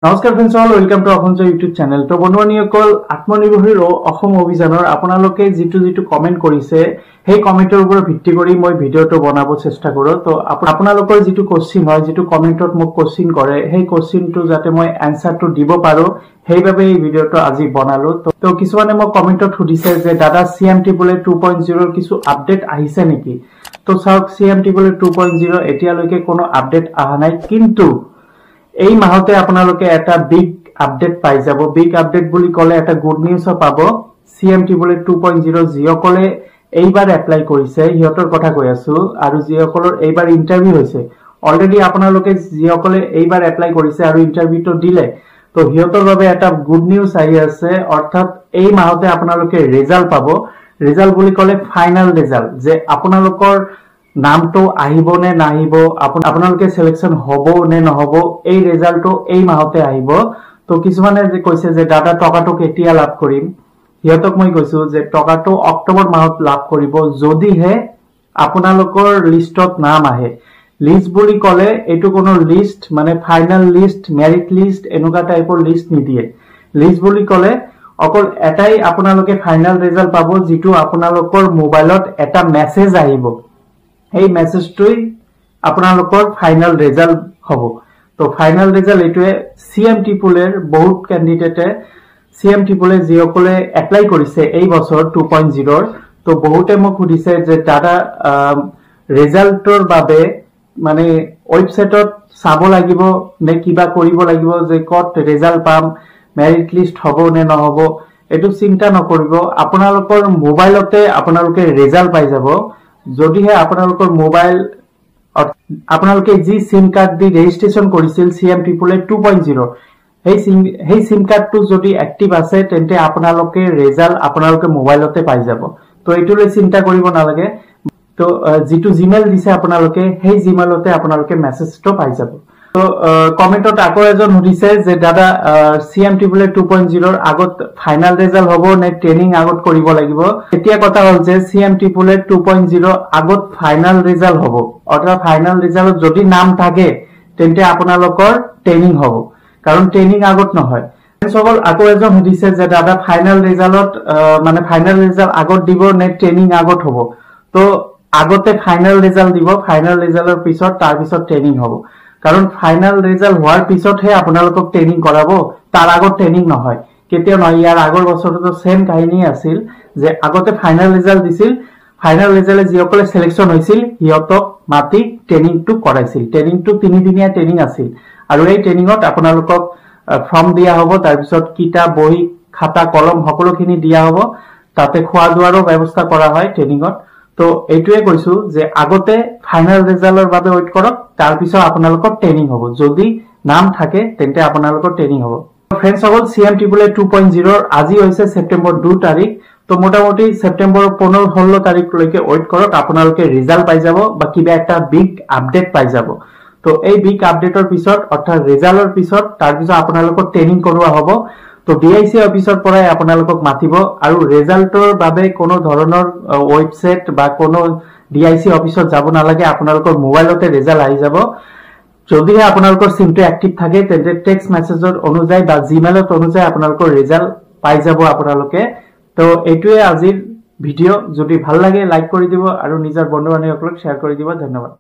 নমস্কাৰ friends all welcome to অসমজ YouTube channel. তো বন্ধুবান্ধৱীসকল আত্মনিৰ্ভৰশীল অভিযানৰ আপোনালোকে যিটো কমেন্ট কৰিছে সেই কমেন্টৰ ওপৰত ভিত্তি কৰি মই ভিডিওটো বনাব চেষ্টা কৰো। তো আপোনালোকৰ যিটো কোশ্চিন হয়, যিটো কমেন্টত মোক কোশ্চিন কৰে, সেই কোশ্চিনটো যাতে মই এনসাৰটো দিব পাৰো সেইভাবে এই ভিডিওটো আজি বনালো। তো কিছুমানে মোক কমেন্টত সুধিছে যে দাদা CMT বোলে 2.0 ৰ কিছু আপডেট আহিছে নেকি? তো চাওক CMT বোলে 2.0 এতিয়ালৈকে কোনো আপডেট আহা নাই, কিন্তু এই মাহতে আপোনালোকে এটা বিগ আপডেট পাই যাব। বিগ আপডেট বুলি কলে এটা গুড নিউজ পাব। CMT বোলে 2.0 যিসকলে এইবাৰ এপ্লাই কৰিছে সিহঁতৰ কথা কৈ আছো, আৰু যিসকলৰ এইবাৰ ইন্টাৰভিউ হৈছে অলৰেডি আপোনালোকে যিসকলে এইবাৰ এপ্লাই কৰিছে আৰু ইন্টাৰভিউটো দিলে, তো সিহঁতৰ বাবে এটা গুড নিউজ আহি আছে। অৰ্থাৎ এই মাহতে আপোনালোকে ৰিজাল্ট পাব। ৰিজাল্ট বুলি কলে ফাইনাল ৰিজাল্ট, যে আপোনালোকৰ নামটো আহিব নে নাহিব, আপোনালোকে সিলেকশন হ'ব নে নহব, এই ৰিজাল্টটো এই মাহতে আহিব। তো কিছুমানে যে কৈছে যে দাদা টকাটো কেতিয়া লাভ কৰিম, সিহঁতক মই কৈছো যে টকাটো অক্টোবৰ মাহত লাভ কৰিব, যদিহে আপোনালোকৰ লিষ্টত নাম আহে। লিষ্ট বুলি কলে এইটো কোনো লিষ্ট মানে ফাইনাল লিষ্ট, মেৰিট লিষ্ট এনেকুৱা টাইপৰ লিষ্ট নিদিয়ে। লিষ্ট বুলি কলে অকল এটাই আপোনালোকে ফাইনাল ৰিজাল্ট পাব, যিটো আপোনালোকৰ মোবাইলত এটা মেছেজ আহিব। এই মেছেজটোই আপোনালোকৰ ফাইনাল ৰিজাল্ট হ'ব। তো ফাইনাল ৰিজাল্ট এইটোৱে। CMT পুলেৰ বহুত ক্যান্ডিডেটে CMT পুলে যিসকলে এপ্লাই কৰিছে এই বছৰ 2.0 তো বহুতে মোক সুধিছে যে দাদা ৰিজাল্টৰ বাবে মানে ওয়েবসাইটত চাব লাগিব নে কিবা কৰিব লাগিব, যে কত ৰিজাল্ট পাম, মেৰিট লিষ্ট হ'ব নে নহব। এইটো চিন্তা নকৰিব, আপোনালোকৰ মোবাইলতে আপোনালোকে ৰিজাল্ট পাই যাব। যদিহে আপোনালোকৰ মোবাইল আপোনালোকে যি সিম কাৰ্ড দি ৰেজিষ্ট্ৰেচন কৰিছিল CMT পুলে 2.0 সেই সিম কাৰ্ডটো যদি এক্টিভ আছে তেন্তে আপোনালোকে ৰিজাল্ট আপোনালোকে মোবাইলতে পাই যাব। তো এইটোলৈ চিন্তা কৰিব নালাগে। তো যিটো জিমেইল দিছে আপোনালোকে সেই জিমেইলতে আপোনালোকে মেছেজটো পাই যাব। তো কমেন্টত আকৌ এজন সুধিছে যে দাদা CMT বোলে 2.0 ৰ আগত ফাইনাল ৰিজাল্ট হ'ব নে ট্ৰেনিং আগত কৰিব লাগিব। এতিয়া কথা হ'ল যে CMT বোলে 2.0 আগত ফাইনাল ৰিজাল্ট হ'ব। অৰ্থাৎ ফাইনাল ৰিজাল্টত যদি নাম থাকে তেন্তে আপোনালোকৰ ট্ৰেনিং হ'ব, কাৰণ ট্ৰেনিং আগত নহয়। সকল আকৌ এজন সুধিছে যে দাদা ফাইনাল ৰিজাল্টত মানে ফাইনাল ৰিজাল্ট আগত দিব নে ট্ৰেনিং আগত হ'ব। তো আগতে ফাইনাল ৰিজাল্ট দিব, ফাইনাল ৰিজাল্টৰ পিছত তাৰ পিছত ট্ৰেনিং হ'ব। কাৰণ ফাইনাল ৰিজাল্ট হোৱাৰ পিছতহে আপোনালোকক ট্ৰেনিং কৰাব, তাৰ আগত ট্ৰেনিং নহয়, কেতিয়াও নহয়। ইয়াৰ আগৰ বছৰতো সেম কাহিনী আছিল যে আগতে ফাইনাল ৰিজাল্ট দিছিল, ফাইনাল ৰিজাল্টে যিসকলে সিলেকশন হৈছিল সিহঁতক মাতি ট্ৰেনিংটো কৰাইছিল। ট্ৰেনিংটো 3 দিনীয়া ট্ৰেনিং আছিল, আৰু এই ট্ৰেনিংত আপোনালোকক ফৰ্ম দিয়া হ'ব, তাৰ পিছত কিতাপ বহি খাতা কলম সকলোখিনি দিয়া হ'ব, তাতে খোৱা দোৱাৰো ব্যৱস্থা কৰা হয় ট্ৰেনিংত। তো এইটোৱে কৈছো যে আগতে ফাইনাল ৰিজাল্টৰ বাবে ওয়েট কৰক, তাৰ পিছত আপোনালোকৰ ট্ৰেনিং হ'ব। যদি নাম থাকে তেন্তে আপোনালোকৰ ট্ৰেনিং হ'ব। ফ্ৰেণ্ডছ সকল CMT বোলে 2.0 আজি হৈছে সেপ্টেম্বৰ 2 তাৰিখ। তো মোটামুটি সেপ্টেম্বৰ 15-16 তাৰিখলৈকে ওয়েট কৰক, আপোনালোকে ৰিজাল্ট পাই যাব বা কিবা একটা বিগ আপডেট পাই যাব। তো এই বিগ আপডেটৰ পিছত অৰ্থাৎ ৰিজাল্টৰ পিছত তাৰ পিছত আপোনালোকৰ ট্ৰেনিং কৰোৱা হ'ব। তো DIC অফিচৰ পৰাই আপোনালোকক মাতিব, আৰু ৰিজাল্টৰ বাবে কোনো ধৰণৰ ওয়েবসাইট বা কোনো DIC অফিচত যাব নালাগে, আপোনালোকৰ মোবাইলতে ৰিজাল্ট আহি যাব। যদিহে আপোনালোকৰ সিমটো এক্টিভ থাকে তেন্তে টেক্সট মেছেজৰ অনুযায়ী বা জিমেইলত অনুযায়ী আপোনালোকৰ ৰিজাল্ট পাই যাব আপোনালোকে। তো এইটোৱে আজিৰ ভিডিও। যদি ভাল লাগে লাইক কৰি দিব আৰু নিজৰ বন্ধু বান্ধৱীসকলক শ্বেয়াৰ কৰি দিব। ধন্যবাদ।